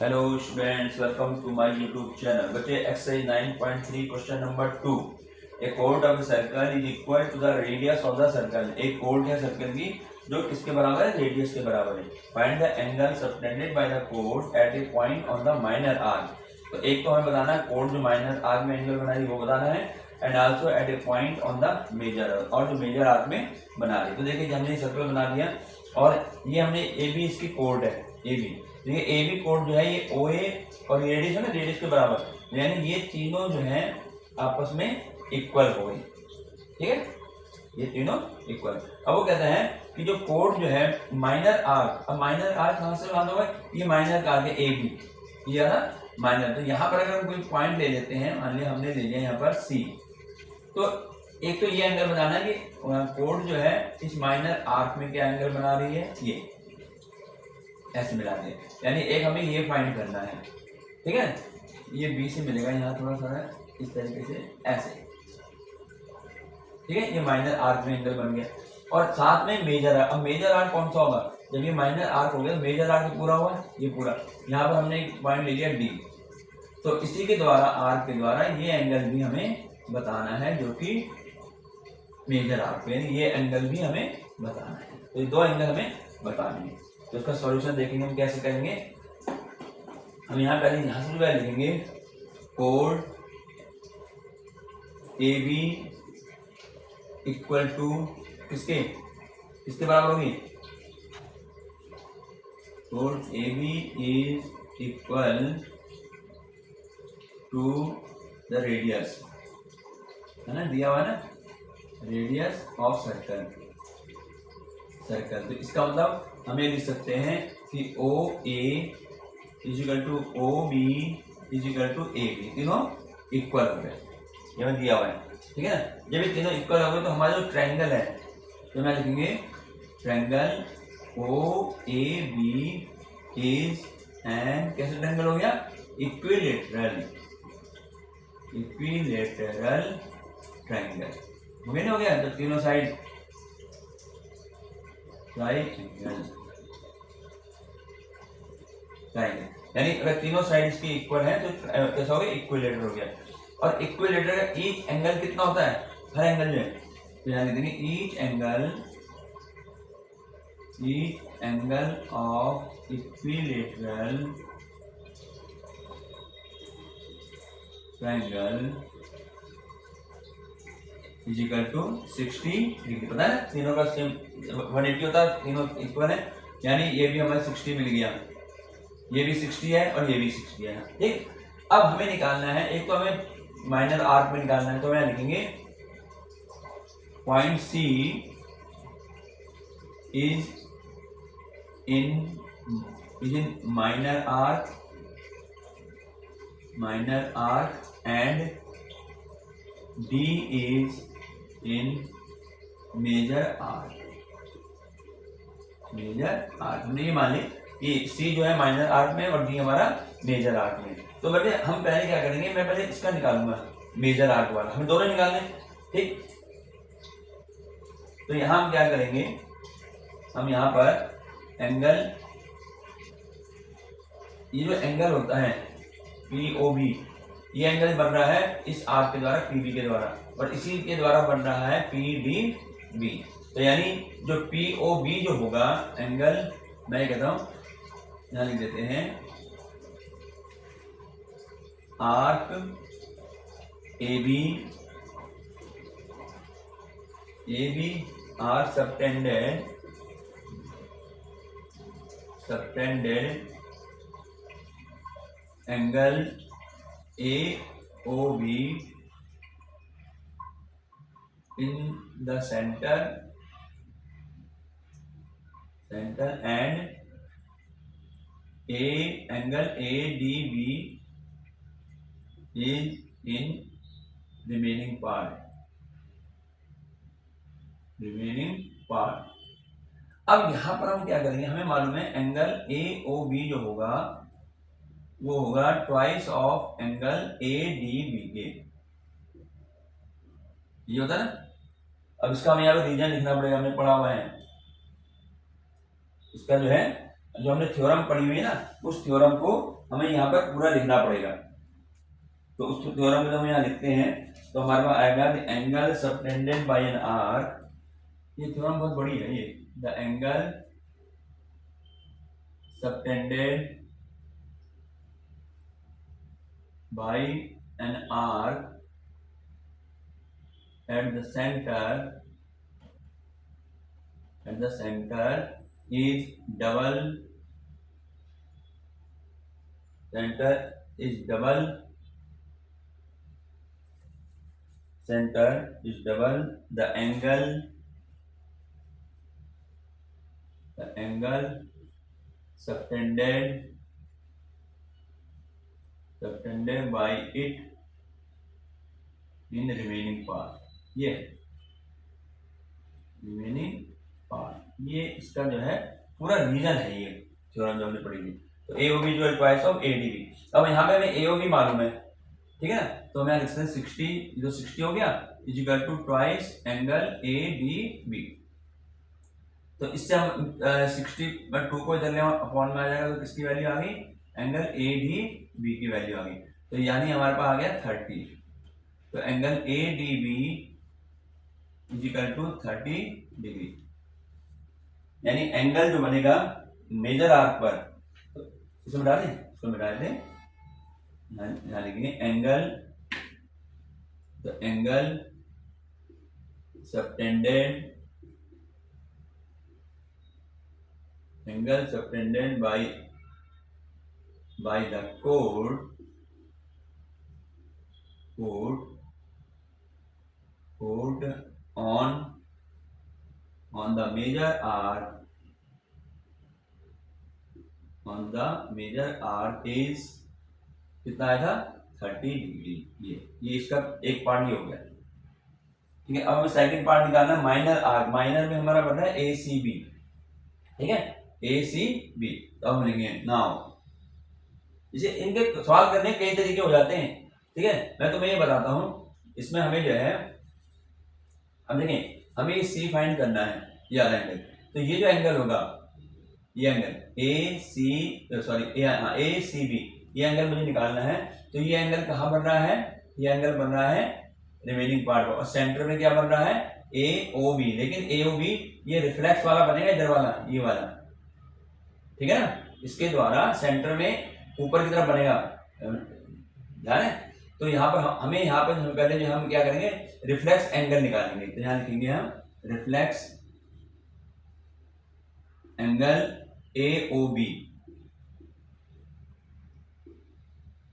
Hello students, welcome to my YouTube channel. बच्चे exercise 9.3 question number 2। A कोड of circle is equal to the radius of the circle. एक कोड है circle की जो किसके बराबर है? रेडियस के बराबर है। Find the angle subtended by the कोड at a point on the minor arc. तो एक तो हमें बताना है कोड जो माइनर आर्क में एंगल बना रही है वो बताना है, and also at a point on the major, और जो मेजर आर्क में बना रही है। तो देखिए हमने सर्कल बना दिया और ये हमने ए बी इसकी कोड है ए बी। देखिए ए बी कोड जो है ये ओ ए और रेडियस है ना, रेडियस के बराबर, यानी ये तीनों जो है आपस में इक्वल हो गई। ठीक है, ये तीनों इक्वल। अब वो कहते हैं कि जो कोड जो है माइनर आर्क, अब माइनर आर्क कहां से बांधा हुआ है? ये माइनर आर्क है ए बी, ये ना माइनर। तो यहाँ पर अगर हम कोई पॉइंट ले लेते हैं, मान लिया हमने ले लिया यहाँ पर सी, तो एक तो ये एंगल बनाना है कि कोड जो है इस माइनर आर्क में क्या एंगल बना रही है, ये ऐसे मिला दे, यानी एक हमें ये फाइंड करना है। ठीक है, ये बी से मिलेगा यहाँ थोड़ा सा इस तरीके से ऐसे। ठीक है, ये माइनर आर्क में एंगल बन गया और साथ में मेजर आर्क। अब मेजर आर्क कौन सा होगा? जब ये माइनर आर्क हो गया तो मेजर आर्क पूरा हुआ, ये पूरा। यहाँ पर हमने एक पॉइंट ले लिया डी, तो इसी के द्वारा आर्क के द्वारा ये एंगल भी हमें बताना है जो कि मेजर आर्क पे, यानी ये एंगल भी हमें बताना है। तो ये दो एंगल हमें बताने हैं। तो इसका सॉल्यूशन देखेंगे हम कैसे करेंगे। हम यहाँ पहले यहाँ से वैल्यू लिखेंगे, कोड ए बी इक्वल टू किसके किसके बराबर होगी? कोड A B is equal to the radius, है ना, दिया हुआ है ना, रेडियस ऑफ सर्कल। तो इसका मतलब हमें लिख सकते हैं कि O A is equal to O B is equal to A B, तीनों इक्वल हो गए, ये हमें दिया हुआ है। ठीक है ना, जब ये तीनों इक्वल हो गए तो हमारा जो ट्रायंगल है, तो मैं लिखेंगे triangle O A B is an, कैसे ट्रायंगल हो गया? इक्विलेटरल ट्रायंगल हो गया, नहीं हो गया? तो तीनों साइड ट्रायंगल, यानी अगर तीनों साइड्स की इक्वल है तो कैसा हो गया? इक्विलेटर हो गया। और इक्विलेटर का ईच एंगल कितना होता है? हर एंगल जो है, तो यहाँ लिखेंगे each angle of equilateral triangle is equal to 60 degree. पता है तीनों का सेम 180 होता है, तीनों इक्वल है, यानी ये भी हमारा 60 मिल गया, ये भी 60 है और ये भी 60 है। ठीक, अब हमें निकालना है, एक तो हमें माइनर आर्क में निकालना है, तो मैं लिखेंगे point C is in minor arc and D is in major arc. हमने ये मान ली कि सी जो है माइनर आर्क में और डी हमारा मेजर आर्क में। तो बेटे हम पहले क्या करेंगे, मैं पहले इसका निकालूंगा, मेजर आर्क वाला, हमें दोनों निकालने। ठीक, तो यहां हम क्या करेंगे, हम यहां पर एंगल, ये जो एंगल होता है पी ओ बी, ये एंगल बन रहा है इस आर्क के द्वारा, पी बी के द्वारा, और इसी के द्वारा बन रहा है पी डी बी। तो यानी जो पी ओ बी जो होगा एंगल, मैं कहता हूं यहां लिख देते हैं arc A B are subtended angle A O B in the centre and angle A D B is in remaining part. अब यहां पर हम क्या करेंगे, हमें मालूम है एंगल ए ओ बी जो होगा वो होगा twice of angle A D B के, ये होता है ना। अब इसका हमें यहाँ पे रीजन लिखना पड़ेगा, हमने पढ़ा हुआ है, इसका जो है जो हमने थ्योरम पढ़ी हुई है ना, उस थ्योरम को हमें यहाँ पर पूरा लिखना पड़ेगा। तो उस थ्योरम में हम यहाँ लिखते हैं, तो हमारे पास आएगा the angle subtended bye an arc. ये थ्योरम बहुत बड़ी है ये। The angle subtended bye an arc at the center is double center is double center is double the angle subtended by it in the remaining part। ये remaining part, ये इसका जो है पूरा रीजन है ये थ्योरम जो हमने पढ़ी थी। तो ए ओ बी जो twice of A D B. अब यहाँ पे हमें ए ओ बी मालूम है, ठीक है ना, तो हमें लिख सकते हैं 60, जो 60 हो गया is equal to twice angle A D B. तो इससे हम 60/2 को इधर अपॉन में आ जाएगा, तो किसकी वैल्यू आ गई, एंगल ए डी बी की वैल्यू आ गई। तो यानी हमारे पास आ गया 30। तो angle A D B is equal to 30 degree. यानी एंगल जो बनेगा मेजर आर्क पर, तो इसे मिटा दें, इसको मिटा दें, यहाँ लिखेंगे angle, the angle subtended by the chord on the major arc is कितना आया था, 30 डिग्री। ये इसका एक पार्ट ये हो गया, ठीक है। अब हमें सेकंड पार्ट निकालना है माइनर आर्क। माइनर में हमारा बन रहा है ए सी बी, ठीक है, ए सी बी। तो हम लिखेंगे नाउ, इसे इनके सवाल करने के कई तरीके हो जाते हैं, ठीक है। मैं तुम्हें ये बताता हूं, इसमें हमें जो है, हम देखें हमें ये सी फाइंड करना है, ये वाला एंगल। तो ये जो एंगल होगा, ये एंगल ए सी बी, ये एंगल मुझे निकालना है। तो ये एंगल कहाँ बन रहा है, ये एंगल बन रहा है रिमेनिंग पार्ट पर, और सेंटर में क्या बन रहा है, ए ओ बी। लेकिन ए ओ बी ये रिफ्लेक्स वाला बनेगा, इधर वाला, ये वाला, ठीक है ना। इसके द्वारा सेंटर में ऊपर की तरफ बनेगा, ध्यान है। तो यहाँ पर हमें यहाँ पर पहले जो हम क्या करेंगे, रिफ्लेक्स एंगल निकालेंगे। तो यहाँ लिखेंगे हम reflex angle A O B.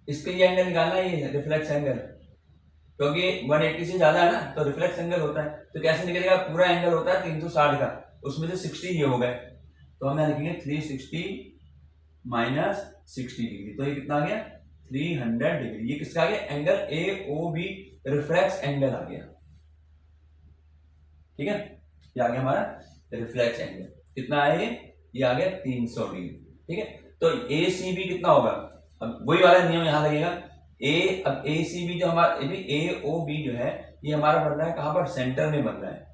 इसके ये एंगल निकालना है, ये रिफ्लेक्स एंगल, क्योंकि 180 से ज्यादा है ना, तो रिफ्लेक्स एंगल होता है। तो कैसे निकलेगा, पूरा एंगल होता है 360 का, उसमें से 60 ये हो गए। तो हम यहाँ लिखेंगे 360 माइनस 60 डिग्री। तो ये कितना आ गया, 300 डिग्री। ये किसका आ गया, angle A O B, reflex angle आ गया, ठीक है। ये आ गया हमारा रिफ्लेक्स एंगल। कितना है ये आ गया 300 डिग्री, ठीक है। तो ए सी बी कितना होगा, अब वही वाला नियम यहाँ लगेगा। अब ए सी बी जो हमारा ए ओ बी जो है, ये हमारा बन रहा है कहाँ पर, सेंटर में बन रहा है,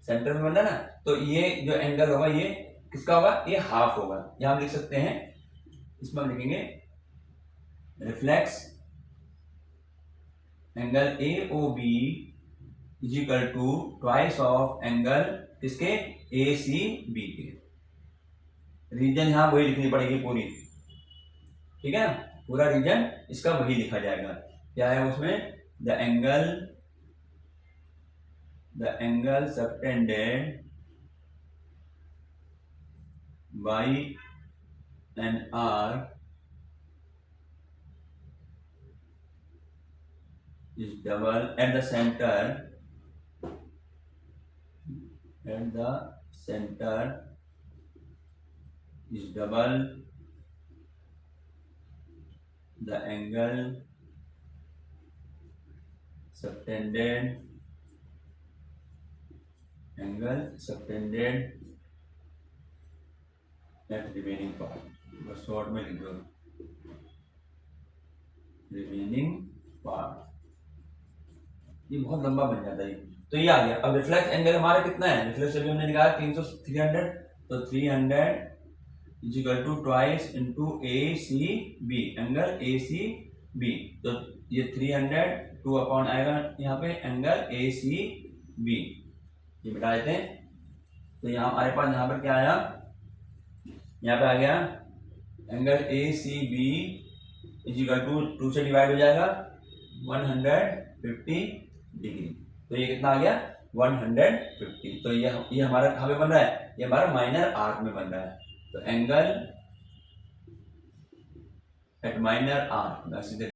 सेंटर में बन रहा है ना। तो ये जो एंगल होगा ये किसका होगा, ये हाफ होगा। यहां हम लिख सकते हैं, इसमें हम लिखेंगे reflex angle A O B is equal to twice of angle किसके, ए सी बी के। रीजन यहां वही लिखनी पड़ेगी पूरी, ठीक है ना, पूरा रीजन इसका वही लिखा जाएगा। क्या है उसमें, the angle subtended by an arc is double at the center is double the angle subtended at remaining part। बस शॉर्ट में लिख दो, रिमेनिंग पार्ट। ये बहुत लंबा बन जाता है। तो ये आ गया। अब रिफ्लेक्स एंगल हमारा कितना है, रिफ्लेक्स अभी हमने निकाला 300, 300, तो 300 is equal to twice into A C B, angle A C B. तो ये 300 2 अपॉन आएगा यहाँ पे एंगल ए सी बी, ये मिटा देते हैं। तो यहाँ हमारे पास यहाँ पर क्या आया, यहाँ पे आ गया angle A C B is equal to 2 से डिवाइड हो जाएगा 150 डिग्री। तो ये कितना आ गया 150। तो ये हमारा कहाँ पे बन रहा है, ये हमारा माइनर आर्क में बन रहा है। तो एंगल एट माइनर आर्क,